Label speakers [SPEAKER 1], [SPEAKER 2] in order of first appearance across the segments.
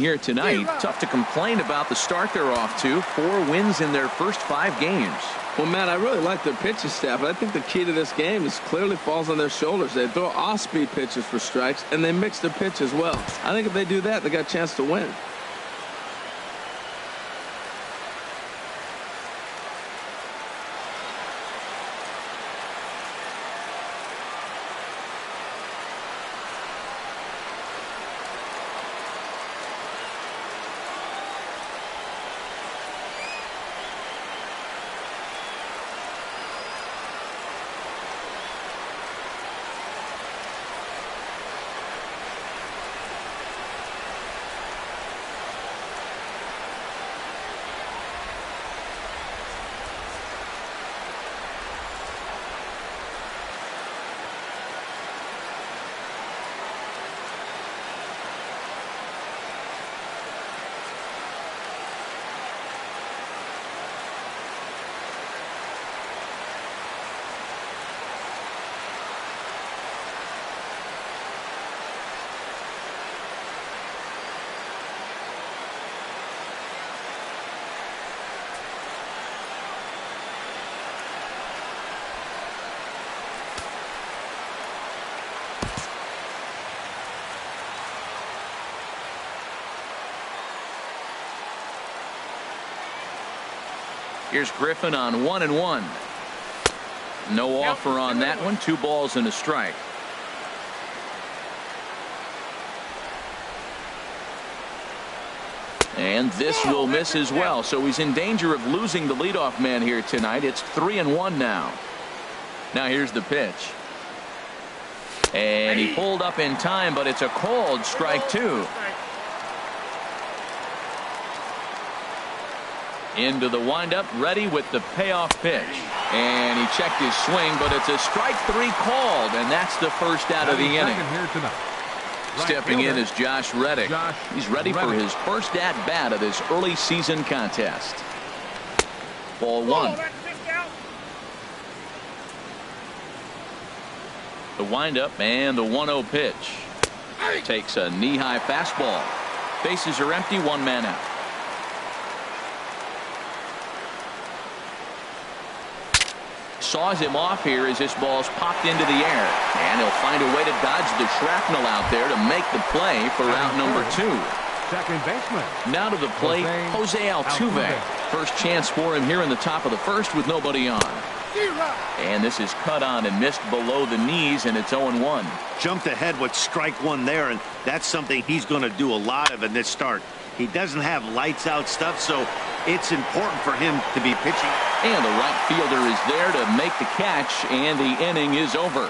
[SPEAKER 1] here tonight. Tough to complain about the start they're off to. 4 wins in their first 5 games.
[SPEAKER 2] Well, Matt, I really like their pitching staff. I think the key to this game is clearly falls on their shoulders. They throw off-speed pitches for strikes, and they mix their pitch as well. I think if they do that, they got a chance to win.
[SPEAKER 1] Here's Griffin on 1-1. No offer on that one. 2 balls and a strike. And this will miss as well. So he's in danger of losing the leadoff man here tonight. It's 3-1 now. Now here's the pitch. And he pulled up in time, but it's a called strike 2. Into the windup, ready with the payoff pitch. And he checked his swing, but it's a strike 3 called, and that's the first out of the inning. Stepping in is Josh Reddick. He's ready for his first at-bat of this early season contest. Ball 1. The windup and the 1-0 pitch. Takes a knee-high fastball. Bases are empty, 1 man out. Saws him off here as this ball's popped into the air, and he'll find a way to dodge the shrapnel out there to make the play for out number 2.
[SPEAKER 3] Second baseman.
[SPEAKER 1] Now to the plate, Jose Altuve. First chance for him here in the top of the first with nobody on. And this is cut on and missed below the knees, and it's 0-1.
[SPEAKER 4] Jumped ahead with strike 1 there, and that's something he's going to do a lot of in this start. He doesn't have lights out stuff, so it's important for him to be pitching.
[SPEAKER 1] And the right fielder is there to make the catch, and the inning is over.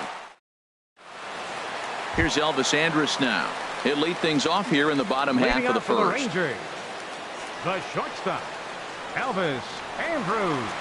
[SPEAKER 1] Here's Elvis Andrus now. He'll lead things off here in the bottom half of the first.
[SPEAKER 3] The shortstop, Elvis Andrus.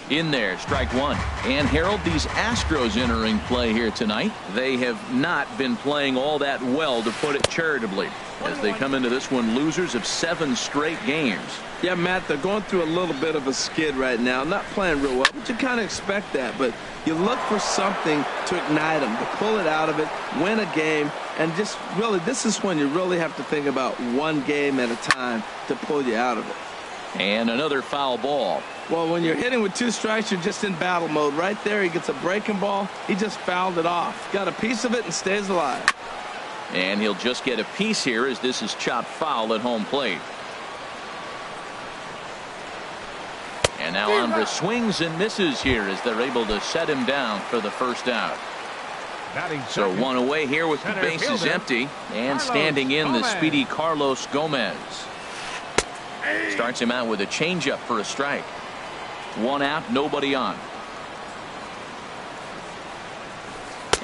[SPEAKER 1] In there, strike 1. And Harold, these Astros entering play here tonight. They have not been playing all that well, to put it charitably, as they come into this one losers of 7 straight games.
[SPEAKER 2] Yeah, Matt, they're going through a little bit of a skid right now. Not playing real well, but you kind of expect that. But you look for something to ignite them, to pull it out of it, win a game, and just really, this is when you really have to think about one game at a time to pull you out of it.
[SPEAKER 1] And another foul ball.
[SPEAKER 2] Well, when you're hitting with 2 strikes, you're just in battle mode. Right there, he gets a breaking ball. He just fouled it off. Got a piece of it and stays alive.
[SPEAKER 1] And he'll just get a piece here as this is chopped foul at home plate. And now Andrus swings and misses here as they're able to set him down for the first out. So 1 away here with the bases empty, and standing in the speedy Carlos Gomez. Starts him out with a changeup for a strike. 1 out, nobody on.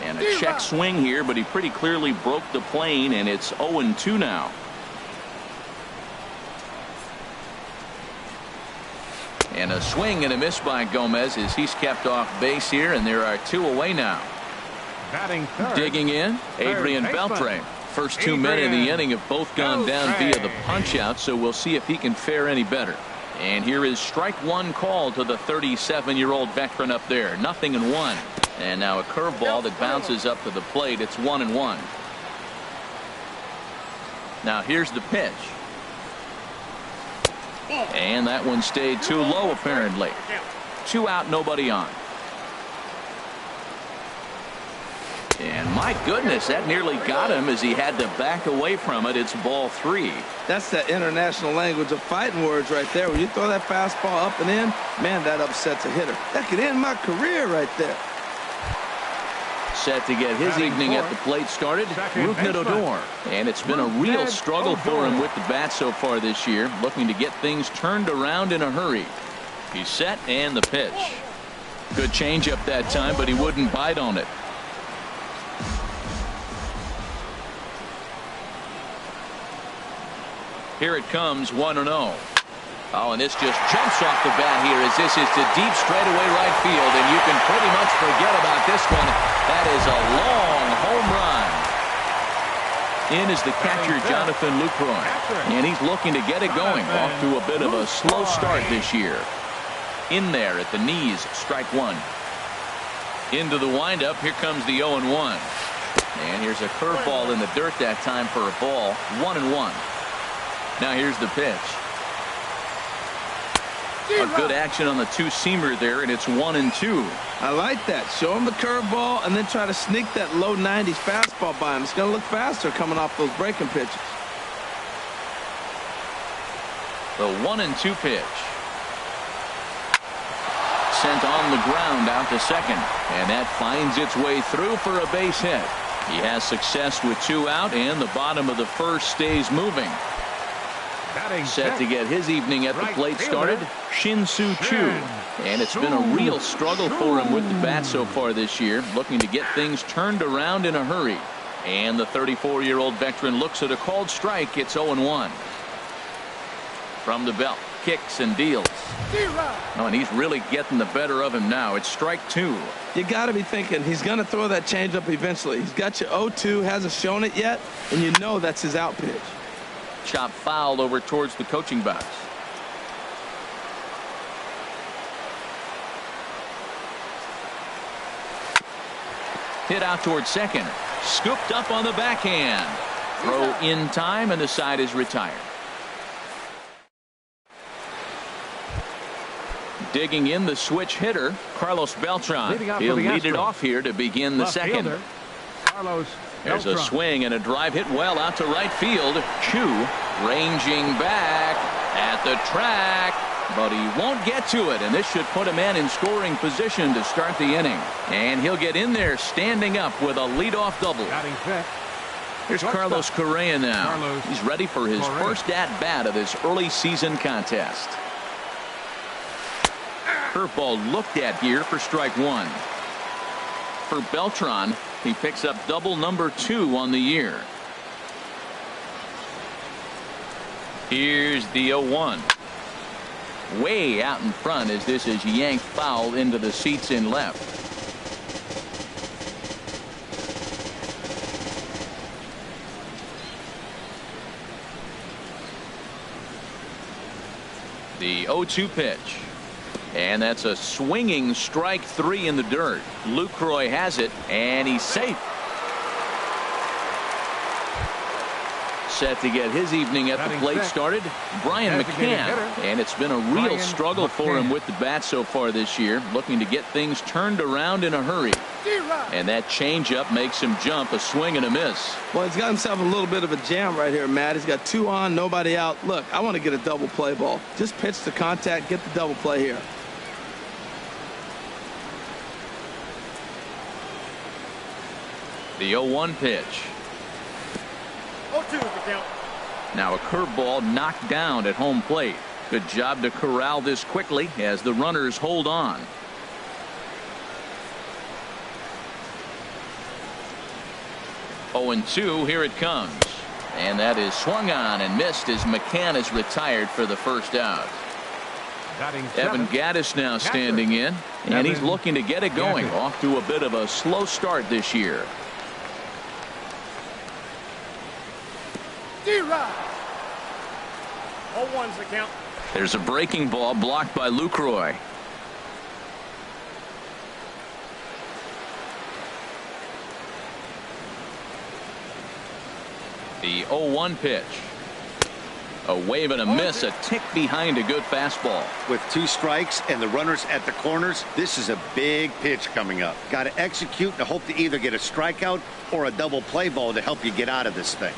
[SPEAKER 1] And a check swing here, but he pretty clearly broke the plane, and it's 0-2 now. And a swing and a miss by Gomez as he's kept off base here, and there are 2 away now. Digging in, Adrian Beltre. First 2 men in the inning have both gone down via the punch-out, so we'll see if he can fare any better. And here is strike 1 call to the 37-year-old veteran up there. 0-1. And now a curveball that bounces up to the plate. It's 1-1. Now here's the pitch. And that one stayed too low apparently. 2 out, nobody on. And my goodness, that nearly got him as he had to back away from it. It's ball 3.
[SPEAKER 2] That's the international language of fighting words right there. When you throw that fastball up and in, man, that upsets a hitter. That could end my career right there.
[SPEAKER 1] Set to get his evening at the plate started, Rougned Odor. And it's been a real struggle for him with the bat so far this year, looking to get things turned around in a hurry. He's set and the pitch. Good changeup that time, but he wouldn't bite on it. Here it comes, 1-0. Oh, and this just jumps off the bat here as this is to deep straightaway right field, and you can pretty much forget about this one. That is a long home run. In is the catcher, Jonathan Lucroy, and he's looking to get it going. Off to a bit of a slow start this year. In there at the knees, strike 1. Into the windup, here comes the 0-1. And here's a curveball in the dirt that time for a ball, 1-1. Now here's the pitch. A good action on the two-seamer there, and it's 1-2.
[SPEAKER 2] I like that. Show him the curveball and then try to sneak that low 90s fastball by him. It's going to look faster coming off those breaking pitches.
[SPEAKER 1] The 1-2 pitch. Sent on the ground out to second, and that finds its way through for a base hit. He has success with 2 out, and the bottom of the first stays moving. Set to get his evening at the plate started, Shin-Soo Choo. And it's been a real struggle for him with the bat so far this year, looking to get things turned around in a hurry. And the 34-year-old veteran looks at a called strike. It's 0-1. From the belt, kicks and deals. Oh, and he's really getting the better of him now. It's strike 2.
[SPEAKER 2] You got to be thinking he's going to throw that changeup eventually. He's got you 0-2, hasn't shown it yet, and you know that's his out pitch.
[SPEAKER 1] Chop foul over towards the coaching box. Hit out towards second. Scooped up on the backhand. Throw in time, and the side is retired. Digging in the switch hitter, Carlos Beltran. He'll lead it off here to begin the second. There's a swing and a drive hit well out to right field. Choo ranging back at the track, but he won't get to it, and this should put a man in scoring position to start the inning. And he'll get in there standing up with a leadoff double. Here's Carlos Correa now. He's ready for his first at-bat of this early season contest. Curveball looked at here for strike 1. For Beltran, he picks up double number 2 on the year. Here's the 0-1. Way out in front as this is yanked foul into the seats in left. The 0-2 pitch. And that's a swinging strike 3 in the dirt. Lucroy has it, and he's safe. Set to get his evening at the plate started, Brian McCann. And it's been a real struggle for him with the bat so far this year, looking to get things turned around in a hurry. And that changeup makes him jump, a swing and a miss.
[SPEAKER 2] Well, he's got himself a little bit of a jam right here, Matt. He's got 2 on, nobody out. Look, I want to get a double play ball. Just pitch the contact, get the double play here.
[SPEAKER 1] The 0-1 pitch.
[SPEAKER 5] 0-2 the count.
[SPEAKER 1] Now a curveball knocked down at home plate. Good job to corral this quickly as the runners hold on. Oh, 0-2, here it comes. And that is swung on and missed as McCann is retired for the first out. Evan Gattis now standing in, and he's looking to get it going. Off to a bit of a slow start this year.
[SPEAKER 5] D-Rod. 0-1's the count.
[SPEAKER 1] There's a breaking ball blocked by Lucroy. The 0-1 pitch. A wave and a miss, a tick behind a good fastball.
[SPEAKER 4] With 2 strikes and the runners at the corners, this is a big pitch coming up. Got to execute and hope to either get a strikeout or a double play ball to help you get out of this thing.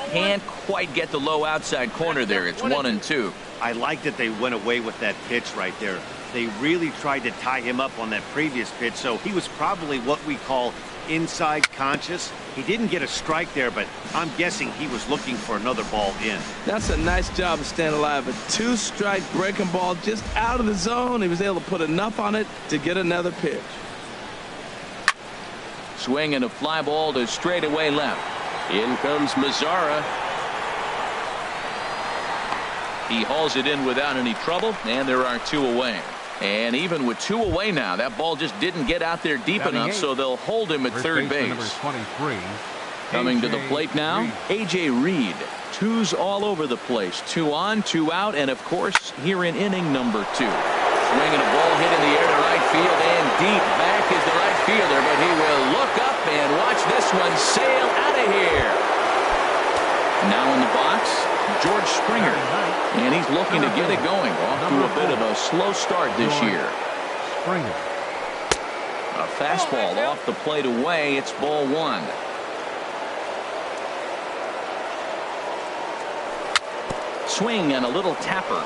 [SPEAKER 1] Can't quite get the low outside corner there. It's 1-2.
[SPEAKER 4] I like that they went away with that pitch right there. They really tried to tie him up on that previous pitch, so he was probably what we call inside conscious. He didn't get a strike there, but I'm guessing he was looking for another ball in.
[SPEAKER 2] That's a nice job of staying alive. A 2-strike breaking ball just out of the zone. He was able to put enough on it to get another pitch.
[SPEAKER 1] Swing and a fly ball to straightaway left. In comes Mazzara. He hauls it in without any trouble, and there are 2 away. And even with 2 away now, that ball just didn't get out there deep enough, so they'll hold him at third base.
[SPEAKER 3] Number 23.
[SPEAKER 1] Coming to the plate now, A.J. Reed. 2s all over the place. 2 on, 2 out, and of course, here in inning number 2. Swinging a ball hit in the air to right field, and deep back is the right fielder, but he will look up and watch this one sail out of here. Now in the box, George Springer, and he's looking to get it going. Off to a bit of a slow start this year.
[SPEAKER 3] Springer.
[SPEAKER 1] A fastball off the plate away. It's ball 1. Swing and a little tapper.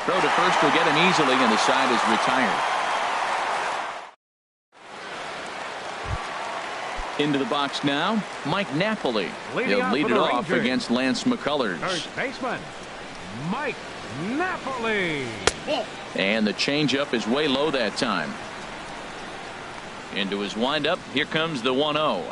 [SPEAKER 1] Throw to first will get him easily, and the side is retired. Into the box now, Mike Napoli. He'll lead it off against Lance McCullers.
[SPEAKER 3] First baseman, Mike Napoli.
[SPEAKER 1] And the changeup is way low that time. Into his windup, here comes the 1-0.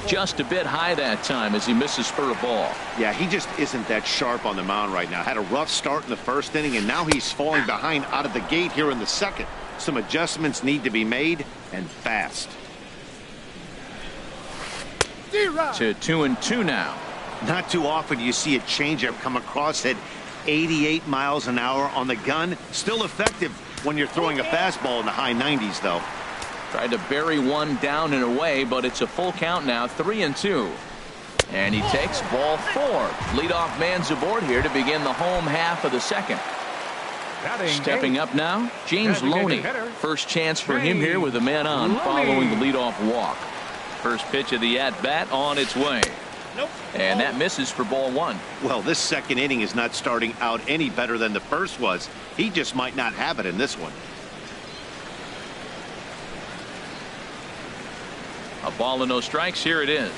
[SPEAKER 1] Just a bit high that time as he misses for a ball.
[SPEAKER 4] Yeah, he just isn't that sharp on the mound right now. Had a rough start in the first inning, and now he's falling behind out of the gate here in the second. Some adjustments need to be made, and fast.
[SPEAKER 1] To 2-2 now.
[SPEAKER 4] Not too often you see a changeup come across at 88 miles an hour on the gun. Still effective when you're throwing a fastball in the high 90s, though.
[SPEAKER 1] Tried to bury one down and away, but it's a full count now, 3-2. And he takes ball 4. Leadoff man's aboard here to begin the home half of the second. Stepping up now, James Loney. First chance for him here with a man on following the leadoff walk. First pitch of the at-bat on its way. And that misses for ball 1.
[SPEAKER 4] Well, this second inning is not starting out any better than the first was. He just might not have it in this one.
[SPEAKER 1] A ball and no strikes. Here it is.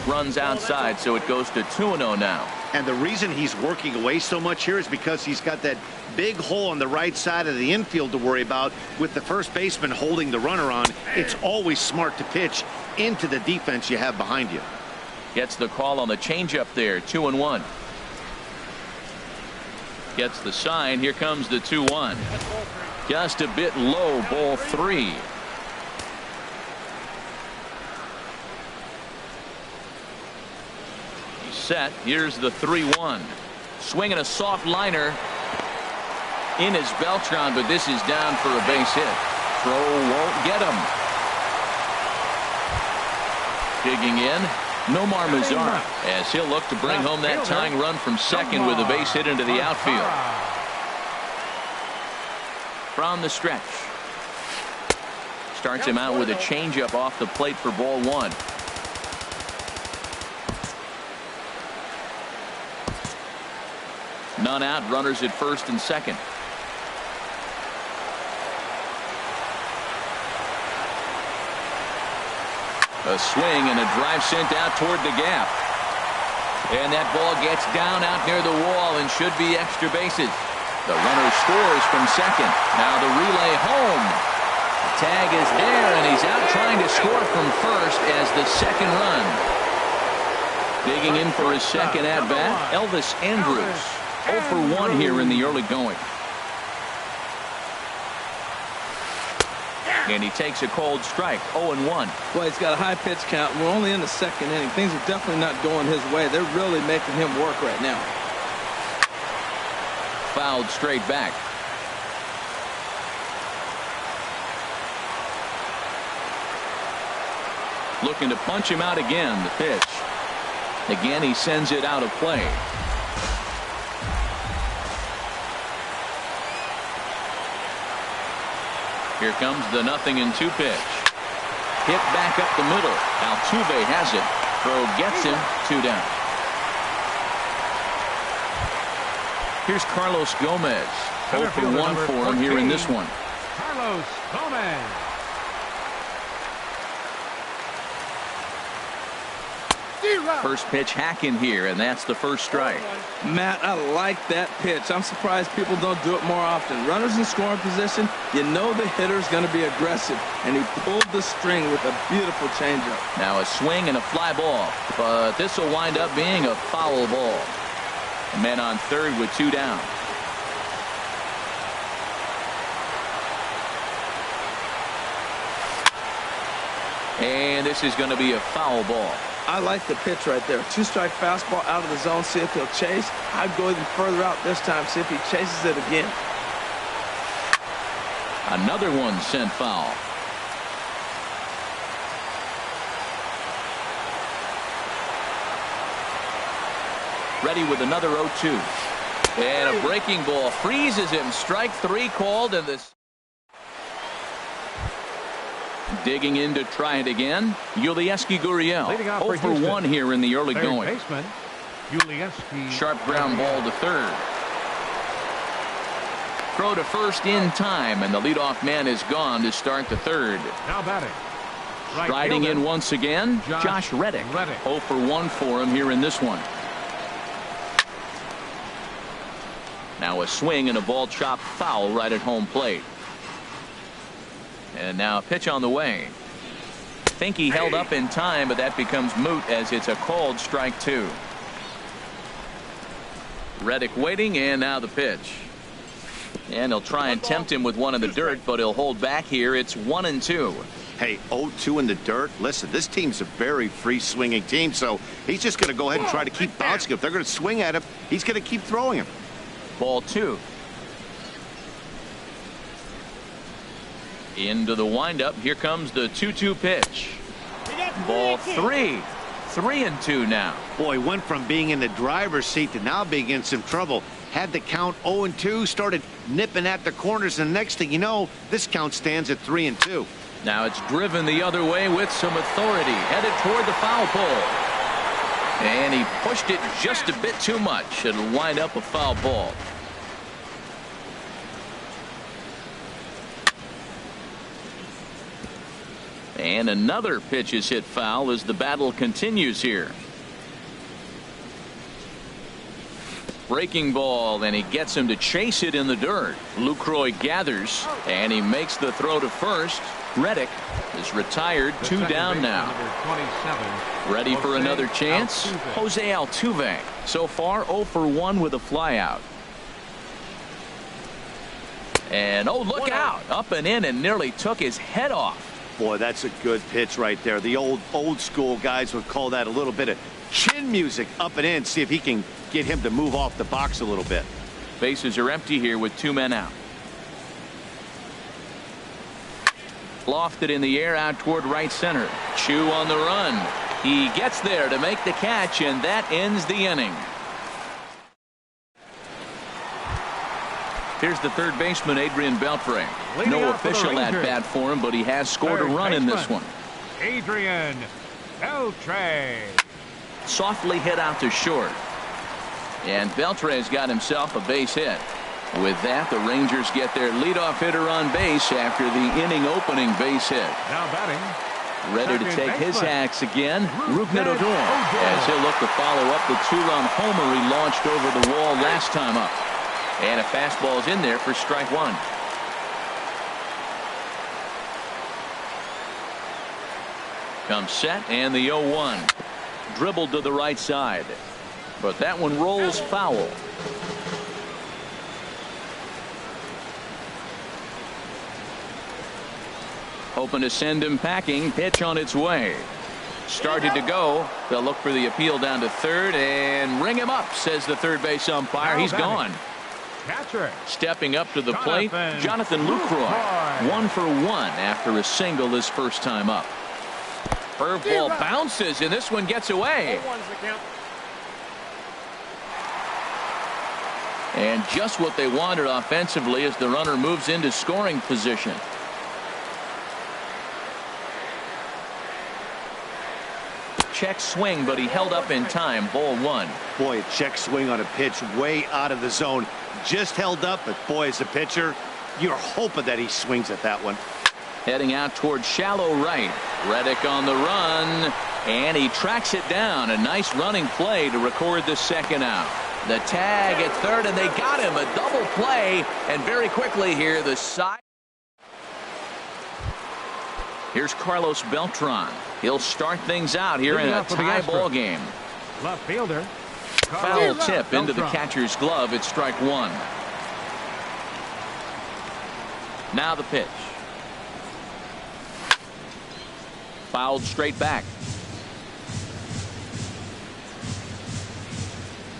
[SPEAKER 1] Runs outside, so it goes to 2-0 now.
[SPEAKER 4] And the reason he's working away so much here is because he's got that big hole on the right side of the infield to worry about. With the first baseman holding the runner on, it's always smart to pitch into the defense you have behind you.
[SPEAKER 1] Gets the call on the changeup there. 2-1. Gets the sign. Here comes the 2-1. Just a bit low. Ball 3. He's set. Here's the 3-1. Swinging a soft liner in his Beltran, but this is down for a base hit. Throw won't get him. Digging in, Nomar Mazzara, as he'll look to bring home that tying run from second with a base hit into the outfield. From the stretch. Starts him out with a changeup off the plate for ball 1. None out, runners at first and second. A swing and a drive sent out toward the gap. And that ball gets down out near the wall and should be extra bases. The runner scores from second. Now the relay home. The tag is there, and he's out trying to score from first as the second run. Digging in for his second at-bat, Elvis Andrus. 0 for 1 here in the early going. And he takes a cold strike. 0-1.
[SPEAKER 2] Well, he's got a high pitch count. We're only in the second inning. Things are definitely not going his way. They're really making him work right now.
[SPEAKER 1] Fouled straight back. Looking to punch him out again. The pitch. Again, he sends it out of play. Here comes the 0-2 pitch. Hit back up the middle. Altuve has it. Throw gets him. 2 down. Here's Carlos Gomez. 0 for 1 for him here in this one.
[SPEAKER 3] Carlos Gomez.
[SPEAKER 1] First pitch hacking here, and that's the first strike.
[SPEAKER 2] Matt, I like that pitch. I'm surprised people don't do it more often. Runners in scoring position, you know the hitter's going to be aggressive, and he pulled the string with a beautiful changeup.
[SPEAKER 1] Now a swing and a fly ball, but this will wind up being a foul ball. Men on third with 2 down. And this is going to be a foul ball.
[SPEAKER 2] I like the pitch right there. 2-strike fastball out of the zone. See if he'll chase. I'd go even further out this time. See if he chases it again.
[SPEAKER 1] Another one sent foul. Ready with another 0-2. And a breaking ball freezes him. Strike 3 called, and this. Digging in to try it again. Yulieski Gurriel. 0 for 1 here in the early going.
[SPEAKER 3] Baseman, Yulieski.
[SPEAKER 1] Sharp ground ball to third. Throw to first in time, and the leadoff man is gone to start the third.
[SPEAKER 3] Now batting. Right
[SPEAKER 1] Striding
[SPEAKER 3] fielder,
[SPEAKER 1] in once again, Josh Reddick. 0 for 1 for him here in this one. Now a swing and a ball chopped foul right at home plate. And now a pitch on the way. Think he held up in time, but that becomes moot as it's a called strike 2. Reddick waiting, and now the pitch. And he'll try and tempt him with one in the dirt, but he'll hold back here. It's 1-2.
[SPEAKER 4] Hey, 0-2 in the dirt. Listen, this team's a very free swinging team, so he's just going to go ahead and try to keep bouncing. If they're going to swing at him, he's going to keep throwing him.
[SPEAKER 1] Ball 2. Into the windup. Here comes the 2-2 pitch. Ball 3. 3-2 now.
[SPEAKER 4] Boy, went from being in the driver's seat to now being in some trouble. Had the count 0-2, started nipping at the corners, and the next thing you know, this count stands at 3-2.
[SPEAKER 1] Now it's driven the other way with some authority, headed toward the foul pole. And he pushed it just a bit too much. It'll wind up a foul ball. And another pitch is hit foul as the battle continues here. Breaking ball, and he gets him to chase it in the dirt. Lucroy gathers, and he makes the throw to first. Reddick is retired. 2 down now. Ready for another chance? Jose Altuve. So far 0 for 1 with a flyout. And oh, look out. Up and in, and nearly took his head off.
[SPEAKER 4] Boy, that's a good pitch right there. The old school guys would call that a little bit of chin music up and in. See if he can get him to move off the box a little bit.
[SPEAKER 1] Bases are empty here with 2 men out. Lofted in the air out toward right center. Chu on the run. He gets there to make the catch, and that ends the inning. Here's the third baseman, Adrian Beltre. No official at bat for him, but he has scored a run in this one.
[SPEAKER 3] Adrian Beltre.
[SPEAKER 1] Softly hit out to short. And Beltre's got himself a base hit. With that, the Rangers get their leadoff hitter on base after the inning opening base hit.
[SPEAKER 3] Now batting.
[SPEAKER 1] Ready to take his hacks again, Rougned Odor, as he'll look to follow up the 2-run homer he launched over the wall last time up. And a fastball's in there for strike 1. Comes set, and the 0-1. Dribbled to the right side. But that one rolls foul. Hoping to send him packing. Pitch on its way. Started to go. They'll look for the appeal down to third and ring him up, says the third base umpire. He's gone.
[SPEAKER 3] Catcher.
[SPEAKER 1] Stepping up to the plate, Jonathan Lucroy. 1 for 1 after a single his first time up. Curveball bounces, and this one gets away. And just what they wanted offensively as the runner moves into scoring position. Check swing, but he held up in time. Ball one.
[SPEAKER 4] Boy, a check swing on a pitch way out of the zone. Just held up, but boy, as a pitcher, you're hoping that he swings at that one.
[SPEAKER 1] Heading out towards shallow right. Reddick on the run, and he tracks it down. A nice running play to record the second out. The tag at third, and they got him. A double play, and very quickly here, the side. Here's Carlos Beltran. He'll start things out here in a tie ball game.
[SPEAKER 3] Left fielder.
[SPEAKER 1] Foul tip into the catcher's glove. It's strike one. Now the pitch. Fouled straight back.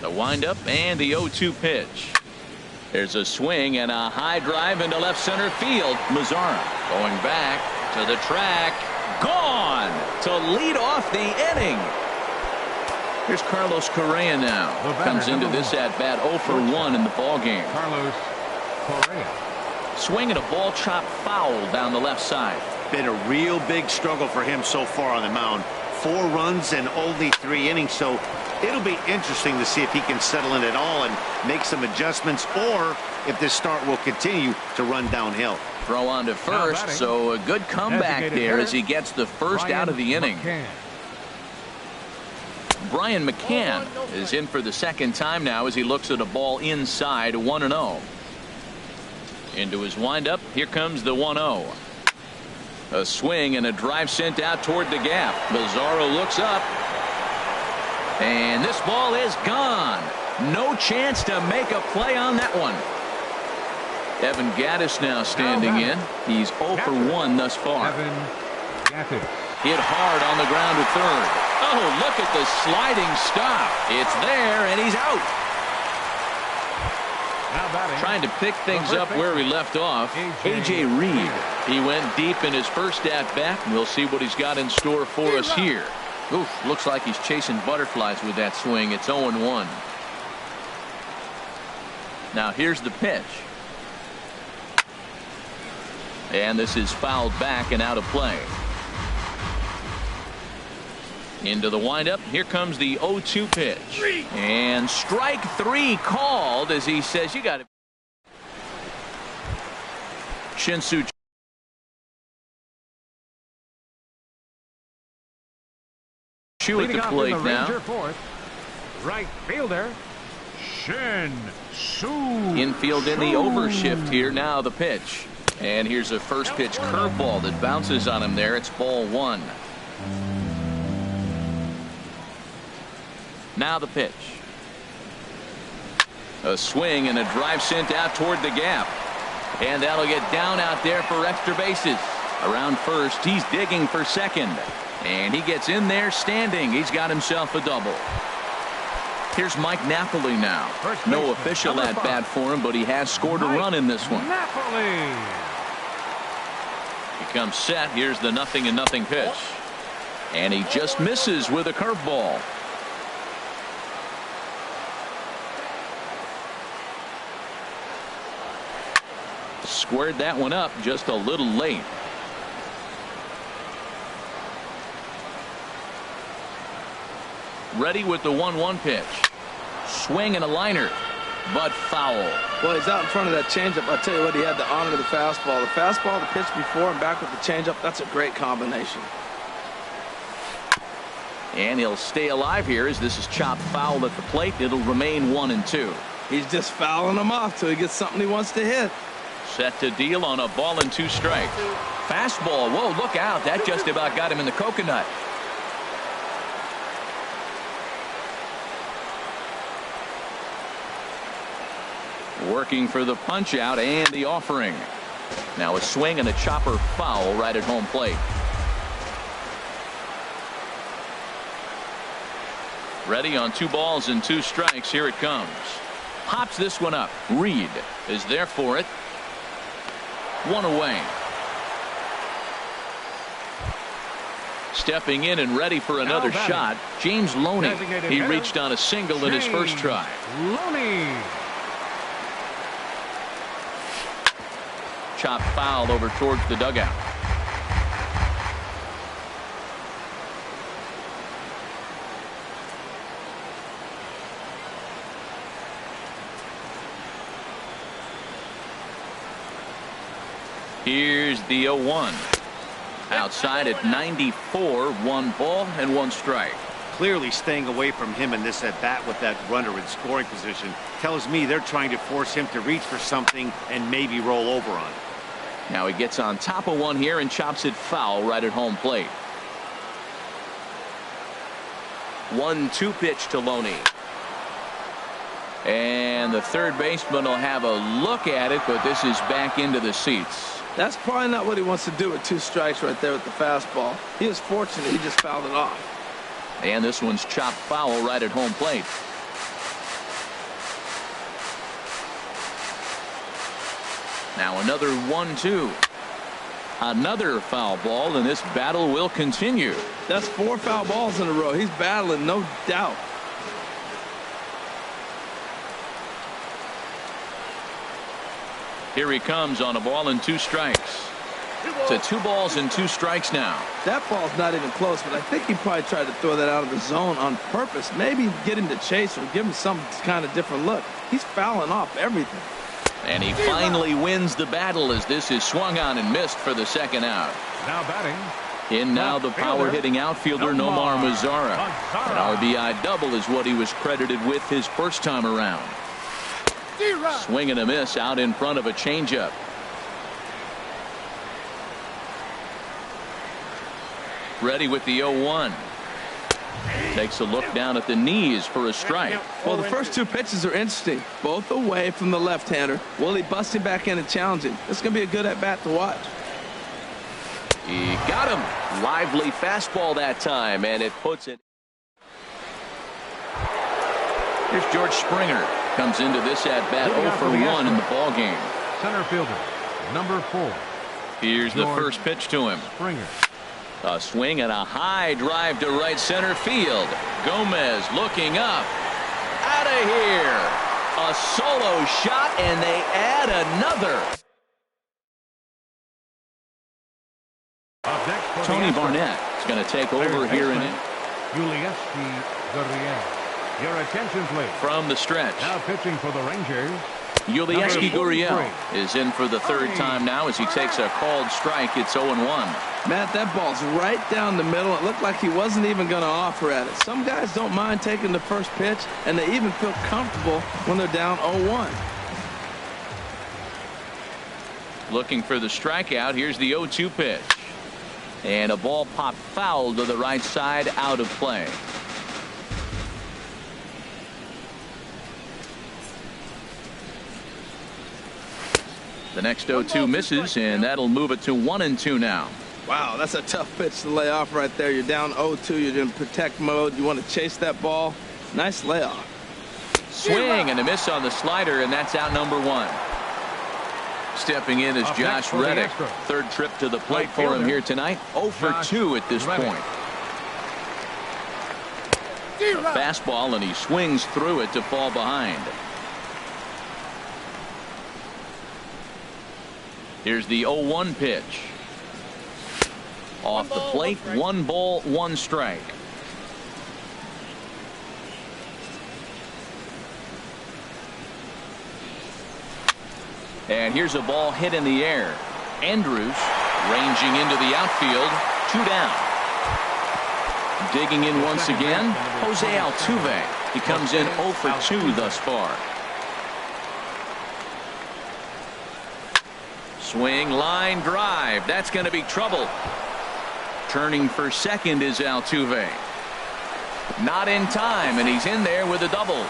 [SPEAKER 1] The windup and the 0-2 pitch. There's a swing and a high drive into left center field. Mazzara going back to the track. Gone to lead off the inning. Here's Carlos Correa now. Comes into this at bat 0 for 1 in the ball game.
[SPEAKER 3] Carlos Correa.
[SPEAKER 1] Swinging a ball chopped foul down the left side.
[SPEAKER 4] Been a real big struggle for him so far on the mound. 4 runs and only 3 innings, so it'll be interesting to see if he can settle in at all and make some adjustments, or if this start will continue to run downhill.
[SPEAKER 1] Throw on to first, so a good comeback there as he gets the first out of the inning. Brian McCann is in for the second time now as he looks at a ball inside. 1-0. Into his windup. Here comes the 1-0. A swing and a drive sent out toward the gap. Mazzara looks up. And this ball is gone. No chance to make a play on that one. Evan Gattis now standing in. He's 0 for 1 thus far.
[SPEAKER 3] Evan Gattis.
[SPEAKER 1] Hit hard on the ground to third. Oh, look at the sliding stop. It's there, and he's out. Trying to pick things up where he left off. A.J. Reed. He went deep in his first at-bat. We'll see what he's got in store for us here. Oof, looks like he's chasing butterflies with that swing. It's 0-1. Now here's the pitch. And this is fouled back and out of play. Into the windup. Here comes the 0-2 pitch. And strike 3 called as he says, you got it. Shin-Soo Choo at the plate now.
[SPEAKER 3] Right fielder Shin-Soo.
[SPEAKER 1] Infield in the overshift here. Now the pitch. And here's a first pitch curveball that bounces on him there. It's ball 1. Now the pitch. A swing and a drive sent out toward the gap. And that'll get down out there for extra bases. Around first, he's digging for second. And he gets in there standing. He's got himself a double. Here's Mike Napoli now. No official at bat for him, but he has scored a run in this one.
[SPEAKER 3] Napoli.
[SPEAKER 1] He comes set. Here's the 0-0 pitch. And he just misses with a curveball. Squared that one up just a little late. Ready with the 1-1 pitch. Swing and a liner, but foul.
[SPEAKER 2] Well, he's out in front of that changeup. I'll tell you what, he had the honor of the fastball. The fastball, the pitch before, and back with the changeup. That's a great combination.
[SPEAKER 1] And he'll stay alive here as this is chopped foul at the plate. It'll remain 1-2.
[SPEAKER 2] He's just fouling them off till he gets something he wants to hit.
[SPEAKER 1] Set to deal on a ball and 2 strikes. Fastball. Whoa, look out. That just about got him in the coconut. Working for the punch out and the offering. Now a swing and a chopper foul right at home plate. Ready on 2 balls and 2 strikes. Here it comes. Pops this one up. Reed is there for it. 1 away. Stepping in and ready for another shot, James Loney. He reached on a single in his first try.
[SPEAKER 3] Loney.
[SPEAKER 1] Chop foul over towards the dugout. Here's the 0-1. Outside at 94, 1 ball and 1 strike.
[SPEAKER 4] Clearly staying away from him in this at bat with that runner in scoring position tells me they're trying to force him to reach for something and maybe roll over on it.
[SPEAKER 1] Now he gets on top of one here and chops it foul right at home plate. 1-2 pitch to Loney. And the third baseman will have a look at it, but this is back into the seats.
[SPEAKER 2] That's probably not what he wants to do with 2 strikes right there with the fastball. He was fortunate he just fouled it off.
[SPEAKER 1] And this one's chopped foul right at home plate. Now another 1-2. Another foul ball, and this battle will continue.
[SPEAKER 2] That's 4 foul balls in a row. He's battling, no doubt.
[SPEAKER 1] Here he comes on a ball and 2 strikes. To 2 balls and 2 strikes now.
[SPEAKER 2] That ball's not even close, but I think he probably tried to throw that out of the zone on purpose. Maybe get him to chase or give him some kind of different look. He's fouling off everything.
[SPEAKER 1] And he finally wins the battle as this is swung on and missed for the 2nd out.
[SPEAKER 3] Now batting.
[SPEAKER 1] In now the power-hitting outfielder Nomar Mazara. An RBI double is what he was credited with his first time around. Swing and a miss out in front of a changeup. Ready with the 0-1. Takes a look down at the knees for a strike.
[SPEAKER 2] Well, the first 2 pitches are interesting. Both away from the left-hander. Will he bust him back in and challenge him? This is going to be a good at-bat to watch.
[SPEAKER 1] He got him. Lively fastball that time, and it puts it. Here's George Springer. Comes into this at-bat 0 for 1 in the ball game.
[SPEAKER 3] Center fielder, number 4.
[SPEAKER 1] Here's the first pitch to him.
[SPEAKER 3] Springer.
[SPEAKER 1] A swing and a high drive to right center field. Gomez looking up. Out of here. A solo shot, and they add another. Tony Barnett is going to take over here in it.
[SPEAKER 3] Your attention, please.
[SPEAKER 1] From the stretch.
[SPEAKER 3] Now pitching for the Rangers.
[SPEAKER 1] Yulieski Gurriel is in for the 3rd time now as he takes a called strike. It's 0-1.
[SPEAKER 2] Matt, that ball's right down the middle. It looked like he wasn't even going to offer at it. Some guys don't mind taking the first pitch, and they even feel comfortable when they're down 0-1.
[SPEAKER 1] Looking for the strikeout. Here's the 0-2 pitch. And a ball popped foul to the right side, out of play. The next 0-2 misses, and that'll move it to 1-2 now.
[SPEAKER 2] Wow, that's a tough pitch to lay off right there. You're down 0-2. You're in protect mode. You want to chase that ball. Nice layoff.
[SPEAKER 1] Swing and a miss on the slider, and that's out number 1. Stepping in is Josh Reddick. 3rd trip to the plate for him here tonight. 0 for 2 at this point. A fastball, and he swings through it to fall behind. Here's the 0-1 pitch. Off the plate, 1 ball, 1 strike. And here's a ball hit in the air. Andrews ranging into the outfield. 2 down. Digging in once again, Jose Altuve. He comes in 0 for 2 thus far. Swing, line drive. That's going to be trouble. Turning for second is Altuve. Not in time, and he's in there with a double.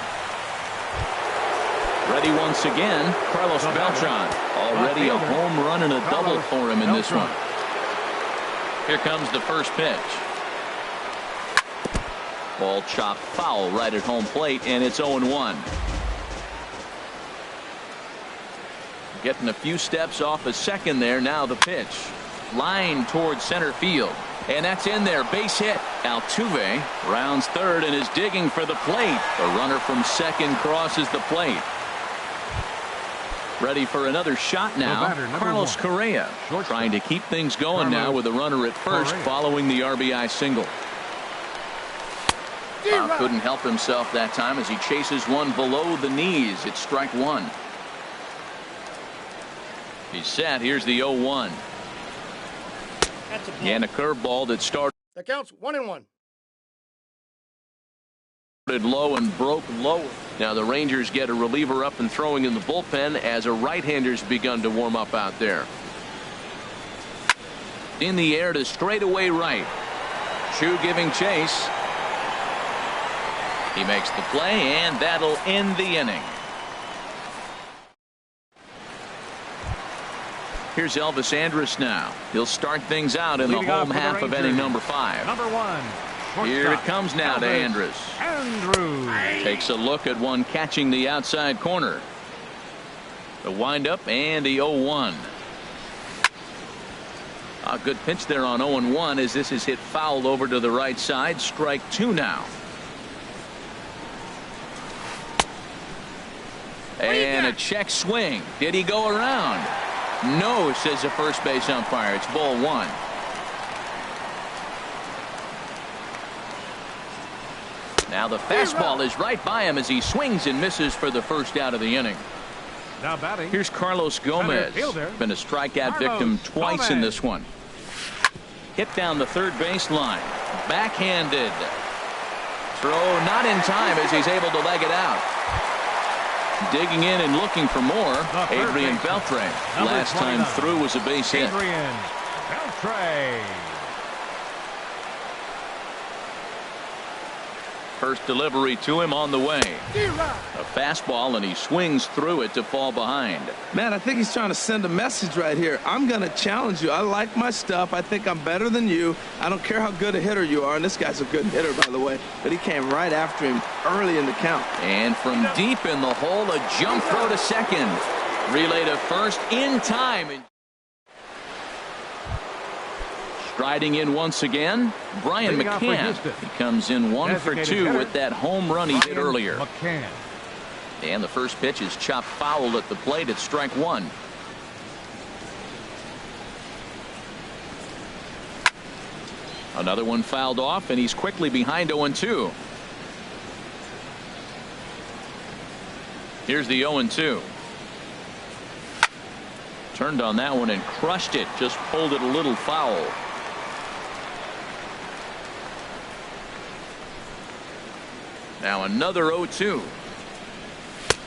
[SPEAKER 1] Ready once again, Carlos Beltran. Already a home run and a double for him in this one. Here comes the first pitch. Ball chopped foul right at home plate, and it's 0-1. Getting a few steps off a second there. Now the pitch. Line towards center field. And that's in there. Base hit. Altuve rounds third and is digging for the plate. The runner from second crosses the plate. Ready for another shot now. Carlos Correa trying to keep things going now with a runner at first following the RBI single. Couldn't help himself that time as he chases one below the knees. It's strike one. He's set. Here's the 0-1. And a curveball that started.
[SPEAKER 5] That counts 1-1.
[SPEAKER 1] Low and broke low. Now the Rangers get a reliever up and throwing in the bullpen as a right-hander's begun to warm up out there. In the air to straightaway right. Chu giving chase. He makes the play, and that'll end the inning. Here's Elvis Andrus now. He'll start things out in the home half of inning number 5.
[SPEAKER 3] Number 1.
[SPEAKER 1] Here it comes now to Andrus. Takes a look at one catching the outside corner. The windup and the 0-1. A good pitch there on 0-1 as this is hit foul over to the right side. Strike 2 now. And a check swing. Did he go around? No, says the first base umpire. It's ball 1. Now the fastball is right by him as he swings and misses for the first out of the inning.
[SPEAKER 3] Now batting.
[SPEAKER 1] Here's Carlos Gomez. Been a strikeout victim twice in this one. Hit down the third baseline. Backhanded. Throw not in time as he's able to leg it out. Digging in and looking for more. Adrian Beltre. Last time through was a base hit.
[SPEAKER 3] Adrian Beltre.
[SPEAKER 1] First delivery to him on the way. A fastball, and he swings through it to fall behind.
[SPEAKER 2] Man, I think he's trying to send a message right here. I'm going to challenge you. I like my stuff. I think I'm better than you. I don't care how good a hitter you are. And this guy's a good hitter, by the way. But he came right after him early in the count.
[SPEAKER 1] And from deep in the hole, a jump throw to second. Relay to first in time. Striding in once again, Brian McCann. He comes in 1 for 2 with that home run he hit earlier. And the first pitch is chopped foul at the plate at strike 1. Another one fouled off, and he's quickly behind 0-2. Here's the 0-2. Turned on that one and crushed it. Just pulled it a little foul. Now another 0-2.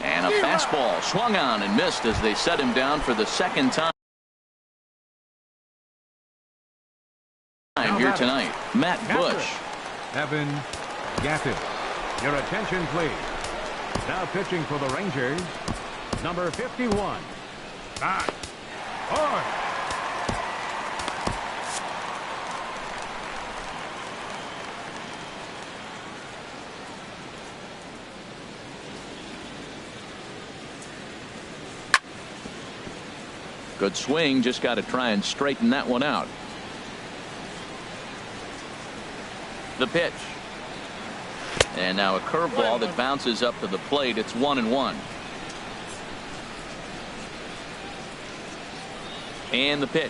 [SPEAKER 1] And a fastball swung on and missed as they set him down for the second time here tonight. Matt Bush.
[SPEAKER 3] Evan Gattis. Your attention, please. Now pitching for the Rangers, number 51. Matt Bush.
[SPEAKER 1] Good swing, just got to try and straighten that one out. The pitch. And now a curveball that bounces up to the plate. It's 1-1. And the pitch.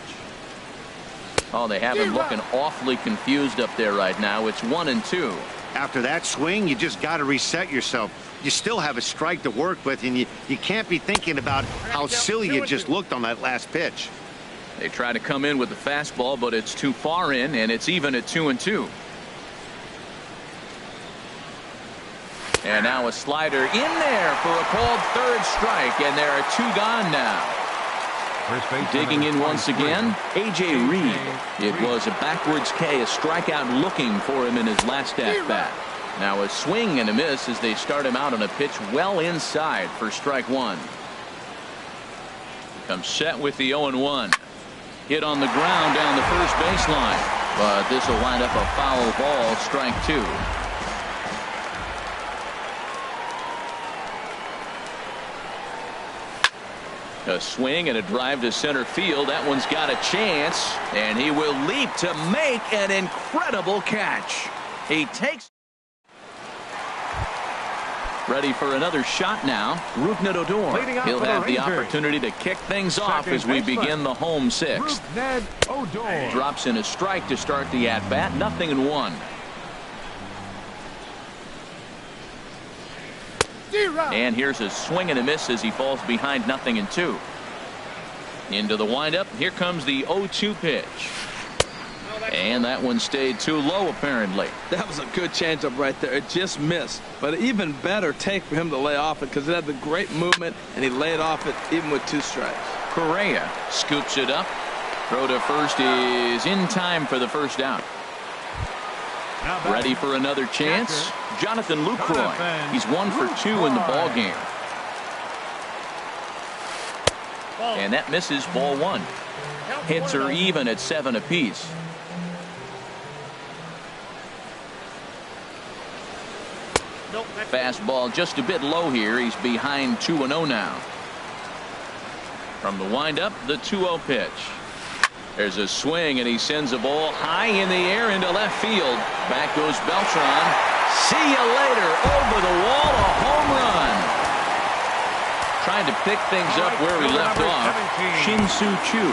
[SPEAKER 1] Oh, they have him looking awfully confused up there right now. It's 1-2.
[SPEAKER 4] After that swing, you just got to reset yourself. You still have a strike to work with, and you can't be thinking about how silly you just looked on that last pitch.
[SPEAKER 1] They try to come in with the fastball, but it's too far in, and it's even at 2-2. And now a slider in there for a called third strike, and there are 2 gone now. Digging in once again, A.J. Reed. It was a backwards K, a strikeout looking for him in his last at-bat. Now a swing and a miss as they start him out on a pitch well inside for strike 1. Comes set with the 0-1. Hit on the ground down the first baseline, but this will wind up a foul ball, strike 2. A swing and a drive to center field. That one's got a chance, and he will leap to make an incredible catch. He takes. Ready for another shot now. Rougned Odor. He'll have the opportunity to kick things off as we begin the home sixth. Drops in a strike to start the at-bat. 0-1. And here's a swing and a miss as he falls behind 0-2. Into the windup. Here comes the 0-2 pitch. And that one stayed too low, apparently.
[SPEAKER 2] That was a good changeup right there. It just missed. But even better take for him to lay off it because it had the great movement, and he laid off it even with 2 strikes.
[SPEAKER 1] Correa scoops it up. Throw to first is in time for the first out. Ready for another chance. Jonathan Lucroy. He's 1 for 2 in the ball game. And that misses, ball 1. Hits are even at 7 apiece. Fastball just a bit low here. He's behind 2-0 now. From the windup, the 2-0 pitch. There's a swing, and he sends a ball high in the air into left field. Back goes Beltran. See you later. Over the wall, a home run. Trying to pick things up where he left off. Shin-Soo Choo.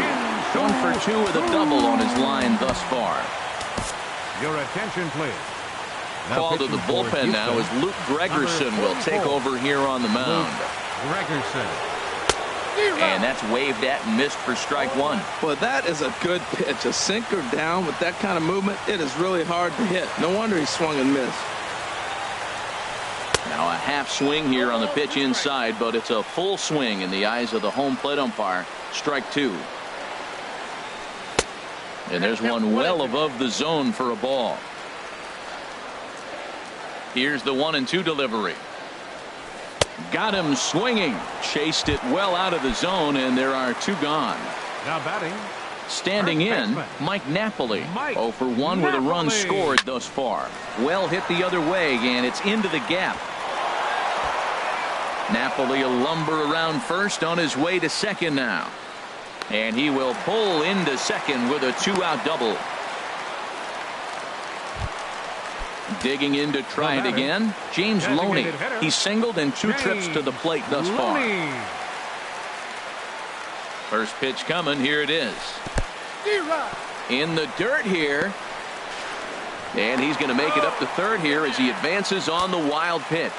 [SPEAKER 1] 1 for 2 with a double on his line thus far.
[SPEAKER 3] Your attention, please.
[SPEAKER 1] Called to the bullpen now as Luke Gregerson will take over here on the mound.
[SPEAKER 3] Gregerson.
[SPEAKER 1] And that's waved at and missed for strike 1.
[SPEAKER 2] Well, that is a good pitch. A sinker down with that kind of movement, it is really hard to hit. No wonder he swung and missed.
[SPEAKER 1] Now a half swing here on the pitch inside, but it's a full swing in the eyes of the home plate umpire. Strike 2. And there's one well above the zone for a ball. Here's the 1-2 delivery. Got him swinging. Chased it well out of the zone, and there are 2 gone.
[SPEAKER 3] Now batting.
[SPEAKER 1] Standing in, Mike Napoli. 0 for 1 with a run scored thus far. Well hit the other way, and it's into the gap. Napoli will lumber around first on his way to second now. And he will pull into second with a 2-out double. Digging in to try it again. James Loney. He's singled in 2 trips to the plate thus far. First pitch coming. Here it is. In the dirt here. And he's going to make it up to third here as he advances on the wild pitch.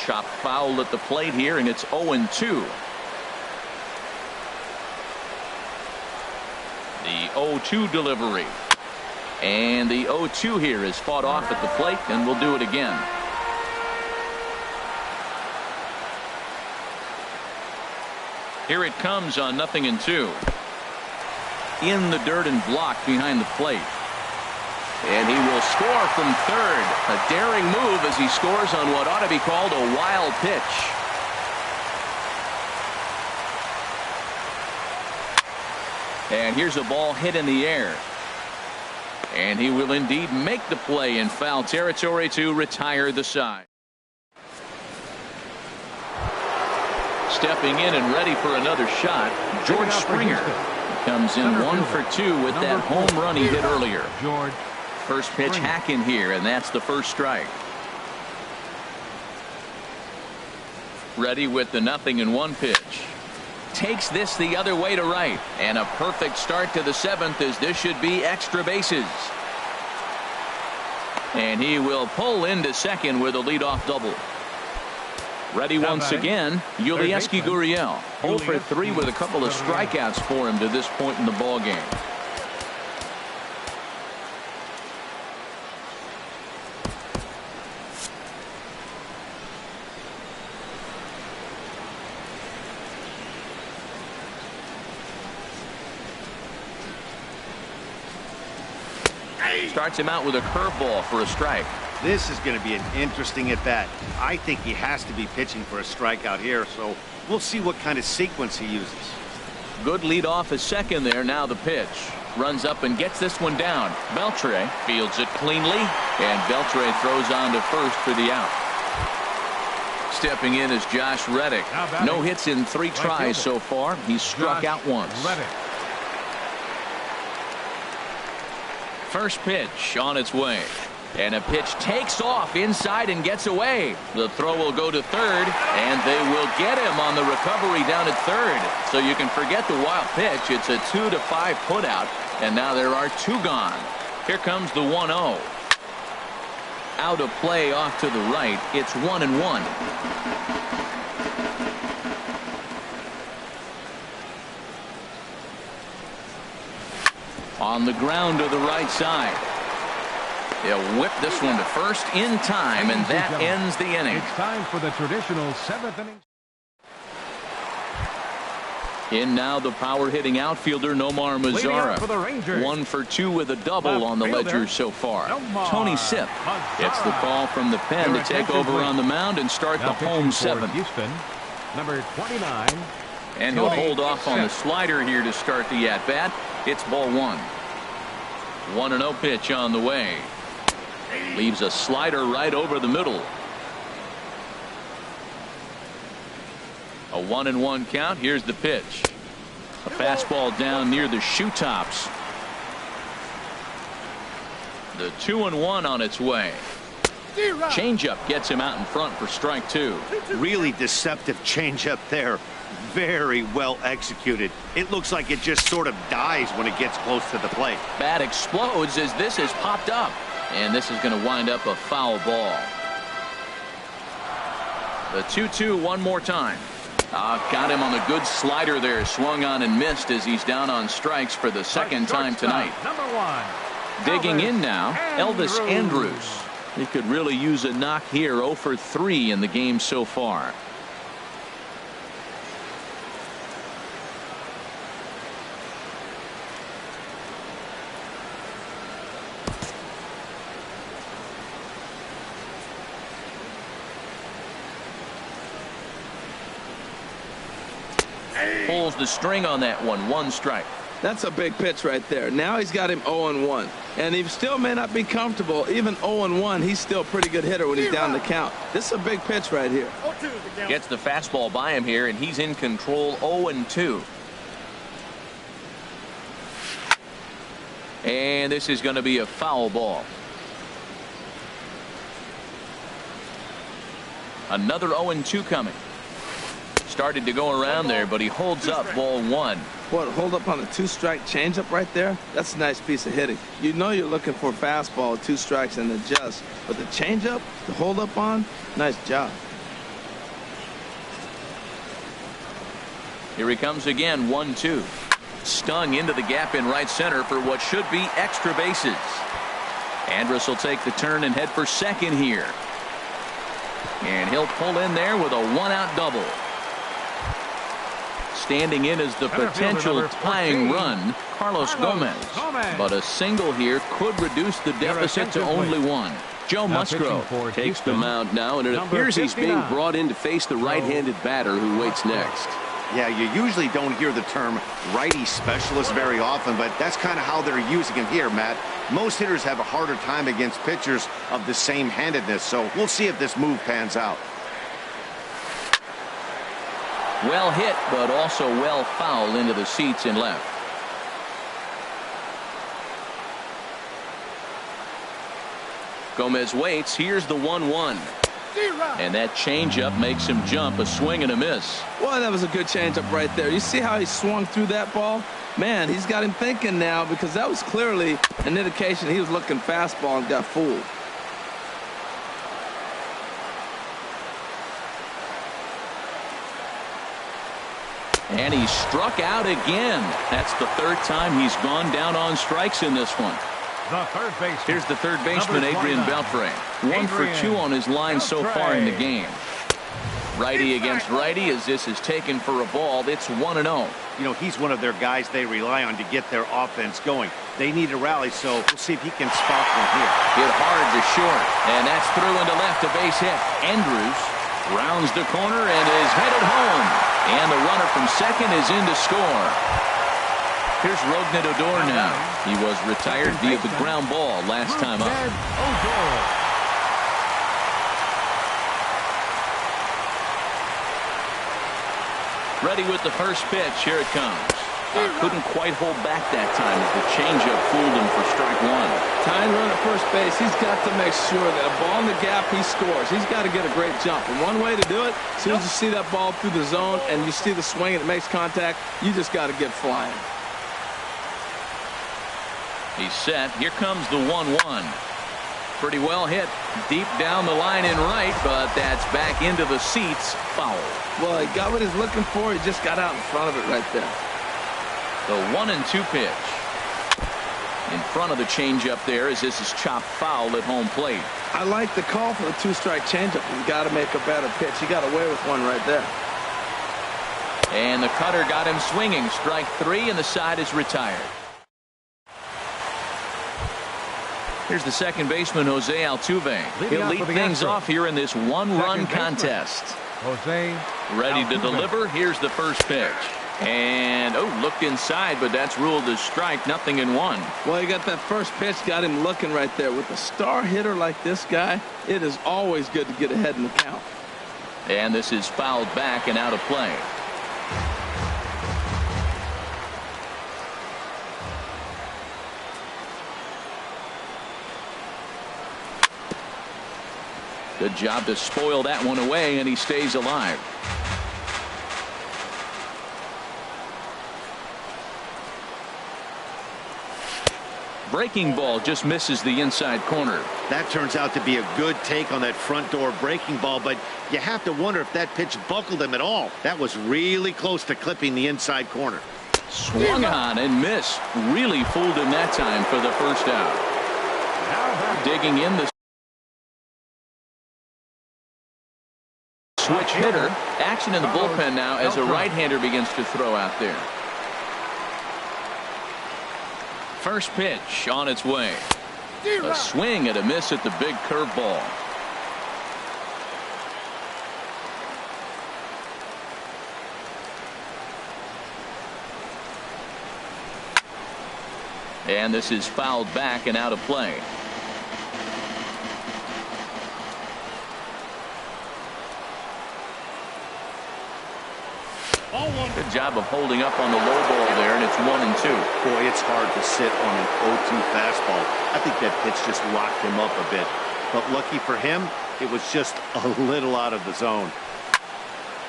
[SPEAKER 1] Chopped foul at the plate here, and it's 0-2. The 0-2 delivery. And the 0-2 here is fought off at the plate, and we'll do it again. Here it comes on 0-2. In the dirt and blocked behind the plate. And he will score from third. A daring move as he scores on what ought to be called a wild pitch. And here's a ball hit in the air. And he will indeed make the play in foul territory to retire the side. Stepping in and ready for another shot, George Springer. Comes in 1 for 2 with that home run he hit earlier. First pitch hacking here, and that's the first strike. Ready with the 0-1 pitch. Takes this the other way to right, and a perfect start to the 7th as this should be extra bases. And he will pull into second with a leadoff double. Ready once again, Yulieski Gurriel. 0 for 3 with a couple of strikeouts for him to this point in the ball game. Starts him out with a curveball for a strike.
[SPEAKER 4] This is going to be an interesting at bat. I think he has to be pitching for a strikeout here, so we'll see what kind of sequence he uses.
[SPEAKER 1] Good lead off at second there. Now the pitch. runs up and gets this one down. Beltre fields it cleanly, and Beltre throws on to first for the out. Stepping in is Josh Reddick. No hits in 3 tries so far. He's struck out once. First pitch on its way. And a pitch takes off inside and gets away. The throw will go to third, and they will get him on the recovery down at third. So you can forget the wild pitch. It's a 2-5 putout, and now there are 2 gone. Here comes the 1-0. Out of play off to the right. It's 1-1. On the ground to the right side. They'll whip this one to first in time, and that ends the inning.
[SPEAKER 3] It's time for the traditional 7th inning.
[SPEAKER 1] In now the power hitting outfielder Nomar Mazara. 1 for 2 with a double on the ledger so far. Tony Sipp gets the call from the pen to take over on the mound and start the home 7th.
[SPEAKER 3] Houston, number 29.
[SPEAKER 1] And he'll hold off on the slider here to start the at-bat. It's ball 1. 1-0 pitch on the way. Leaves a slider right over the middle. A 1-1 count. Here's the pitch. A fastball down near the shoe tops. The 2-1 on its way. Changeup gets him out in front for strike 2.
[SPEAKER 4] Really deceptive changeup there. Very well executed. It looks like it just sort of dies when it gets close to the plate.
[SPEAKER 1] Bat explodes as this is popped up. And this is going to wind up a foul ball. The 2-2 one more time. Got him on a good slider there. Swung on and missed as he's down on strikes for the second time tonight.
[SPEAKER 3] Number 1.
[SPEAKER 1] Digging in now, Elvis Andrus. He could really use a knock here. 0 for 3 in the game so far. Pulls the string on that one. 1 strike.
[SPEAKER 2] That's a big pitch right there. Now he's got him 0-1. And he still may not be comfortable. Even 0-1, he's still a pretty good hitter when he's down the count. This is a big pitch right here.
[SPEAKER 1] Gets the fastball by him here, and he's in control. 0-2. And this is going to be a foul ball. Another 0-2 coming. Started to go around there, but he holds up. Ball 1.
[SPEAKER 2] What, hold up on a 2-strike changeup right there? That's a nice piece of hitting. You know you're looking for a fastball, 2 strikes, and adjust. But the changeup, to hold up on, nice job.
[SPEAKER 1] Here he comes again. 1-2. Stung into the gap in right center for what should be extra bases. Andrus will take the turn and head for second here. And he'll pull in there with a 1-out double. Standing in is the potential tying run, Carlos Gomez. But a single here could reduce the deficit to only 1. Joe Musgrove takes the mound now, and it appears he's being brought in to face the right-handed batter who waits next.
[SPEAKER 4] Yeah, you usually don't hear the term righty specialist very often, but that's kind of how they're using him here, Matt. Most hitters have a harder time against pitchers of the same handedness, so we'll see if this move pans out.
[SPEAKER 1] Well hit, but also well fouled into the seats in left. Gomez waits. Here's the 1-1. And that changeup makes him jump. A swing and a miss.
[SPEAKER 2] Well, that was a good changeup right there. You see how he swung through that ball? Man, he's got him thinking now, because that was clearly an indication he was looking fastball and got fooled.
[SPEAKER 1] And he struck out again. That's the 3rd time he's gone down on strikes in this one.
[SPEAKER 3] The third baseman.
[SPEAKER 1] Here's the third baseman, Adrian Beltre. 1 for 2 on his line so far in the game. Righty against righty as this is taken for a ball. It's 1-0.
[SPEAKER 4] You know, he's one of their guys they rely on to get their offense going. They need a rally, so we'll see if he can spot one here.
[SPEAKER 1] Hit hard to short, and that's through into left, a base hit. Andrus rounds the corner and is headed home. And the runner from second is in to score. Here's Odor now. He was retired via the ground ball last time up. Ready with the first pitch. Here it comes. Couldn't quite hold back that time as the changeup fooled him for strike one.
[SPEAKER 2] Tying run at first base, he's got to make sure that a ball in the gap, he scores. He's got to get a great jump. And one way to do it, as soon as you see that ball through the zone and you see the swing and it makes contact, you just got to get flying.
[SPEAKER 1] He's set. Here comes the 1-1. Pretty well hit deep down the line in right, but that's back into the seats. Foul.
[SPEAKER 2] Well, he got what he's looking for. He just got out in front of it right there.
[SPEAKER 1] The 1-2 pitch. In front of the changeup there as this is chopped foul at home plate.
[SPEAKER 2] I like the call for the two-strike changeup. He's got to make a better pitch. He got away with one right there.
[SPEAKER 1] And the cutter got him swinging. Strike three, and the side is retired. Here's the second baseman, Jose Altuve. He'll lead things off here in this one-run contest.
[SPEAKER 3] Jose
[SPEAKER 1] ready to
[SPEAKER 3] Altuve.
[SPEAKER 1] deliver. Here's the first pitch. And, looked inside, but that's ruled as strike. 0-1.
[SPEAKER 2] Well, you got that first pitch, got him looking right there. With a star hitter like this guy, it is always good to get ahead in the count.
[SPEAKER 1] And this is fouled back and out of play. Good job to spoil that one away, and he stays alive. Breaking ball just misses the inside corner.
[SPEAKER 4] That turns out to be a good take on that front door breaking ball, but you have to wonder if that pitch buckled him at all. That was really close to clipping the inside corner.
[SPEAKER 1] Swung on and missed. Really fooled him that time for the first out. Digging in the switch hitter. Action in the bullpen now as a right-hander begins to throw out there. First pitch on its way. A swing and a miss at the big curveball. And this is fouled back and out of play. Good job of holding up on the low ball there, and it's 1-2.
[SPEAKER 4] Boy, it's hard to sit on an 0-2 fastball. I think that pitch just locked him up a bit. But lucky for him, it was just a little out of the zone.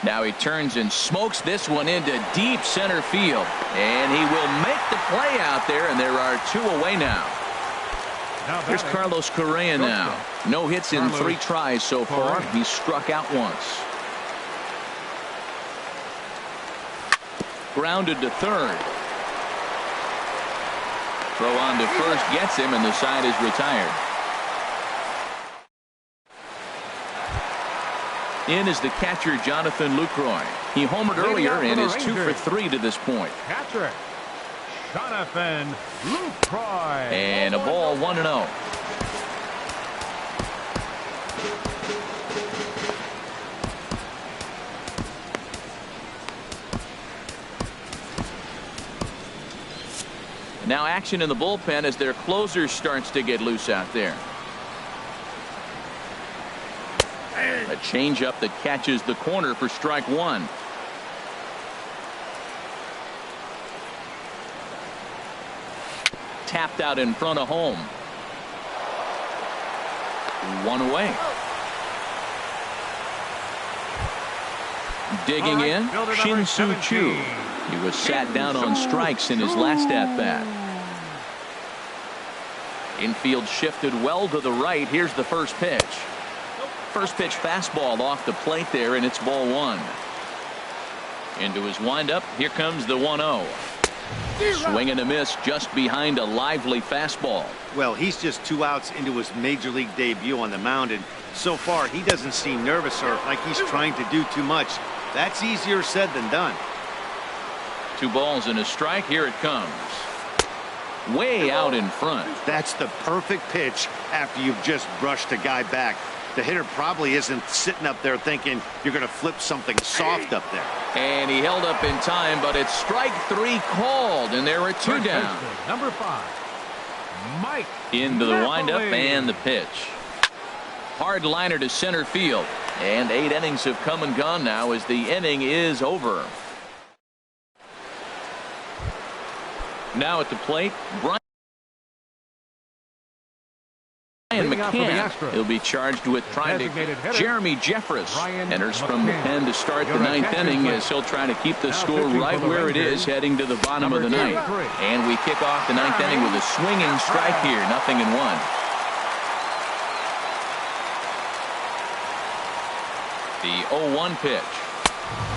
[SPEAKER 1] Now he turns and smokes this one into deep center field. And he will make the play out there, and there are two away now. Here's Carlos Correa now. No hits in 3 tries so far. He's struck out once. Grounded to third. Throw on to first gets him, and the side is retired. In is the catcher, Jonathan Lucroy. He homered earlier and is 2 for 3 to this point.
[SPEAKER 3] Catcher Jonathan Lucroy.
[SPEAKER 1] And a ball, 1-0. Now action in the bullpen as their closer starts to get loose out there. A changeup that catches the corner for strike one. Tapped out in front of home. One away. Digging in, Shin-Soo Choo. He was sat down on strikes in his last at-bat. Infield shifted well to the right. Here's the first pitch. First pitch fastball off the plate there, and it's ball one. Into his windup. Here comes the 1-0. Swing and a miss just behind a lively fastball.
[SPEAKER 4] Well, he's just 2 outs into his major league debut on the mound, and so far he doesn't seem nervous or like he's trying to do too much. That's easier said than done.
[SPEAKER 1] 2 balls and a strike. Here it comes. Way out in front.
[SPEAKER 4] That's the perfect pitch after you've just brushed a guy back. The hitter probably isn't sitting up there thinking you're going to flip something soft up there.
[SPEAKER 1] And he held up in time, but it's strike 3 called, and there are 2 down.
[SPEAKER 3] Number 5, Mike.
[SPEAKER 1] Into the windup and the pitch. Hard liner to center field. And 8 innings have come and gone now as the inning is over. Now at the plate, Brian McCann. He'll be charged with trying to. Jeremy Jeffress enters from the pen to start the 9th inning as he'll try to keep the score right where it is heading to the bottom of the 9th. And we kick off the 9th inning with a swinging strike here, 0-1. The 0-1 pitch.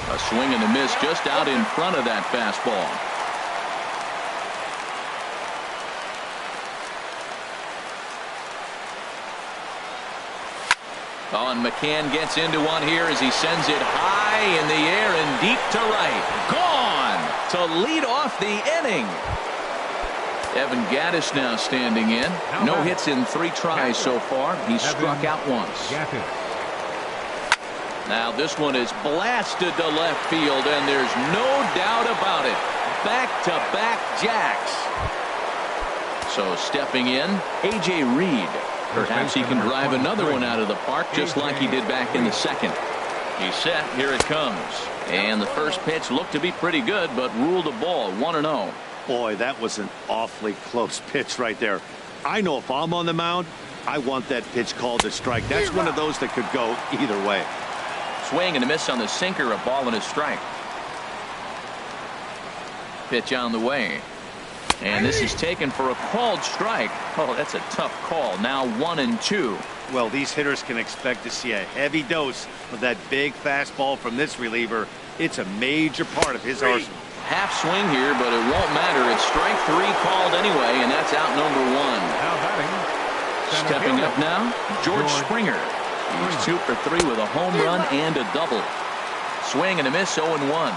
[SPEAKER 1] A swing and a miss just out in front of that fastball. Oh, and McCann gets into one here as he sends it high in the air and deep to right. Gone to lead off the inning. Evan Gattis now standing in. No hits in 3 tries so far. He struck out once. Now this one is blasted to left field, and there's no doubt about it. Back-to-back jacks. So stepping in, A.J. Reed. Perhaps he can drive another one out of the park just like he did back in the 2nd. He's set. Here it comes. And the first pitch looked to be pretty good, but ruled a ball, 1-0.
[SPEAKER 4] Boy, that was an awfully close pitch right there. I know if I'm on the mound, I want that pitch called a strike. That's one of those that could go either way.
[SPEAKER 1] Swing and a miss on the sinker, a ball and a strike. Pitch on the way. And this is taken for a called strike. Oh, that's a tough call. Now 1-2.
[SPEAKER 4] Well, these hitters can expect to see a heavy dose of that big fastball from this reliever. It's a major part of his arsenal.
[SPEAKER 1] Half swing here, but it won't matter. It's strike 3 called anyway, and that's out number 1.
[SPEAKER 3] Now batting.
[SPEAKER 1] Stepping up now, George Springer. He's 2 for 3 with a home run and a double. Swing and a miss, 0-1.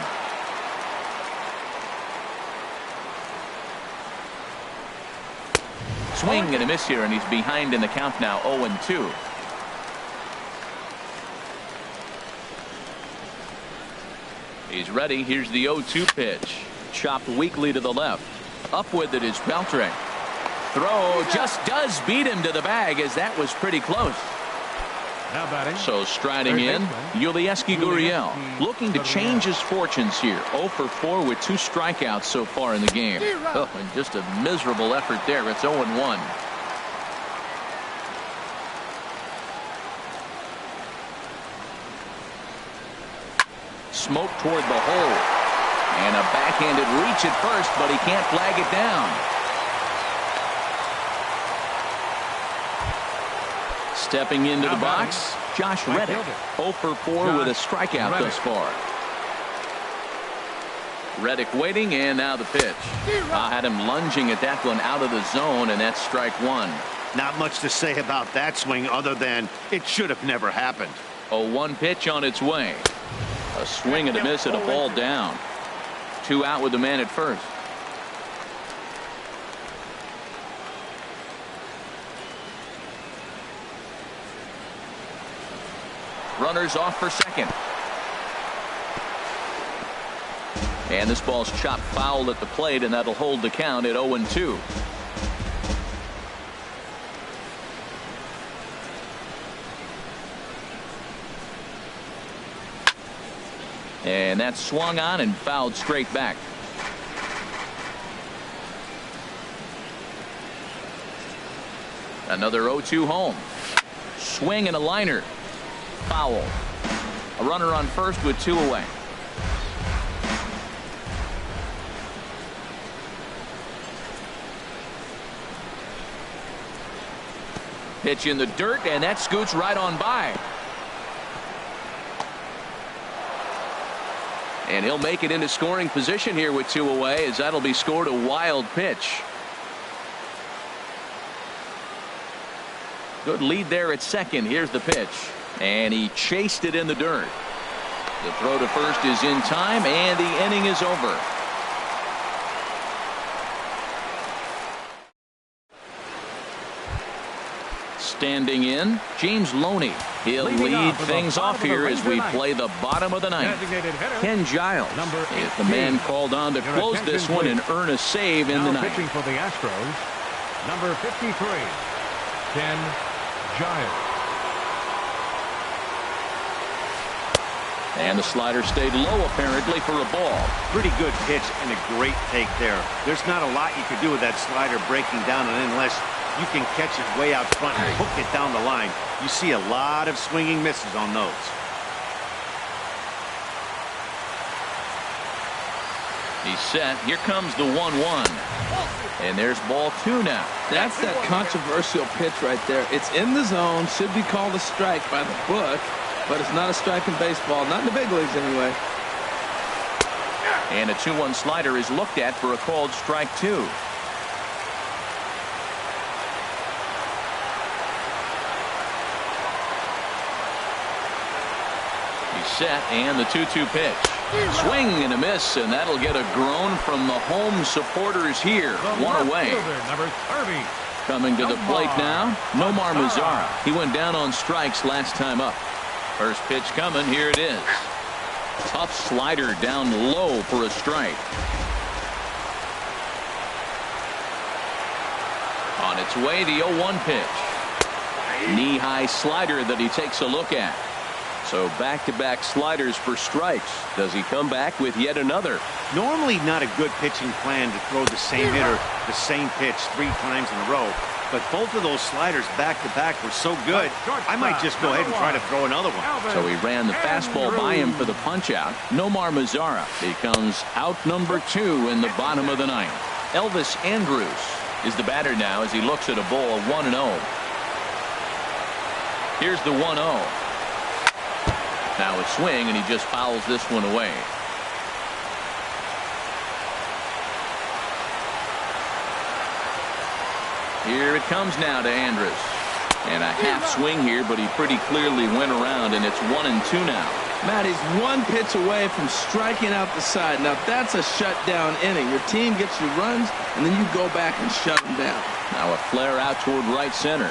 [SPEAKER 1] Swing and a miss here, and he's behind in the count now, 0-2. He's ready. Here's the 0-2 pitch. Chopped weakly to the left. Up with it is Beltre. Throw just does beat him to the bag, as that was pretty close.
[SPEAKER 3] Now batting.
[SPEAKER 1] So striding in, Yulieski Gurriel looking to change his fortunes here. 0 for 4 with 2 strikeouts so far in the game. Oh, and just a miserable effort there. It's 0-1. Smoke toward the hole. And a backhanded reach at first, but he can't flag it down. Stepping into the box, Josh Reddick. 0 for 4 with a strikeout thus far. Reddick waiting, and now the pitch. Had him lunging at that one out of the zone, and that's strike 1.
[SPEAKER 4] Not much to say about that swing other than it should have never happened.
[SPEAKER 1] 0-1 pitch on its way. A swing and a miss at a ball down. 2 out with the man at first. Runners off for second. And this ball's chopped foul at the plate, and that'll hold the count at 0-2. And that's swung on and fouled straight back. Another 0-2 home. Swing and a liner. Foul. A runner on first with 2 away. Pitch in the dirt, and that scoots right on by. And he'll make it into scoring position here with 2 away, as that'll be scored a wild pitch. Good lead there at second. Here's the pitch. And he chased it in the dirt. The throw to first is in time, and the inning is over. standing in, James Loney. He'll lead things off here as we play the bottom of the ninth. Ken Giles is the man called on to close this one and earn a save in the ninth.
[SPEAKER 3] Pitching for the Astros, number 53, Ken Giles.
[SPEAKER 1] And the slider stayed low apparently for a ball.
[SPEAKER 4] Pretty good pitch and a great take there. There's not a lot you could do with that slider breaking down, and unless you can catch it way out front and hook it down the line, you see a lot of swinging misses on those.
[SPEAKER 1] He's set. Here comes the 1-1. And there's ball 2 now.
[SPEAKER 2] That's that controversial pitch right there. It's in the zone, should be called a strike by the book, but it's not a strike in baseball, not in the big leagues anyway.
[SPEAKER 1] And a 2-1 slider is looked at for a called strike 2. He's set, and the 2-2 pitch. Swing and a miss, and that'll get a groan from the home supporters here. One away.
[SPEAKER 3] Number 30.
[SPEAKER 1] Coming to the plate now, Nomar Mazara. He went down on strikes last time up. First pitch coming. Here it is. Tough slider down low for a strike. On its way, the 0-1 pitch. Knee-high slider that he takes a look at. So back-to-back sliders for strikes. Does he come back with yet another?
[SPEAKER 4] Normally not a good pitching plan to throw the same hitter the same pitch 3 times in a row. But both of those sliders back-to-back were so good, I might just go ahead and try to throw another one.
[SPEAKER 1] So he ran the fastball by him for the punch-out. Nomar Mazara becomes out number 2 in the bottom of the ninth. Elvis Andrus is the batter now as he looks at a ball 1-0. Here's the 1-0. Now a swing, and he just fouls this one away. Here it comes now to Andrus. And a half swing here, but he pretty clearly went around, and it's 1-2 now.
[SPEAKER 2] Matt, he's 1 pitch away from striking out the side. Now that's a shutdown inning. Your team gets you runs, and then you go back and shut them down.
[SPEAKER 1] Now a flare out toward right center.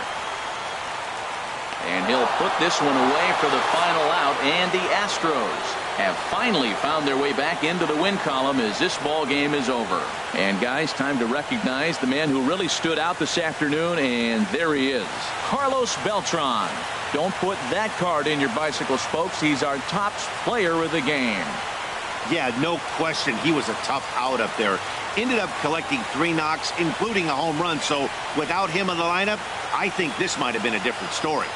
[SPEAKER 1] And he'll put this one away for the final out, and the Astros have finally found their way back into the win column as this ball game is over. And guys, time to recognize the man who really stood out this afternoon, and there he is, Carlos Beltran. Don't put that card in your bicycle spokes. He's our top player of the game.
[SPEAKER 4] Yeah, no question. He was a tough out up there. Ended up collecting 3 knocks, including a home run. So without him in the lineup, I think this might have been a different story.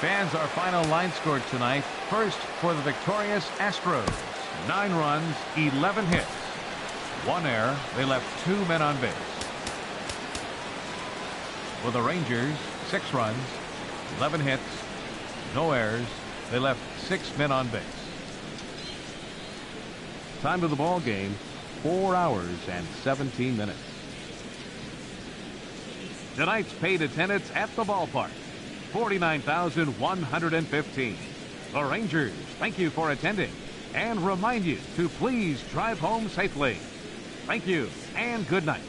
[SPEAKER 3] Fans, our final line score tonight. First for the victorious Astros. 9 runs, 11 hits. 1 error. They left 2 men on base. For the Rangers, 6 runs, 11 hits, no errors. They left 6 men on base. Time to the ball game, 4 hours and 17 minutes. Tonight's paid attendance at the ballpark, 49,115. The Rangers thank you for attending and remind you to please drive home safely. Thank you and good night.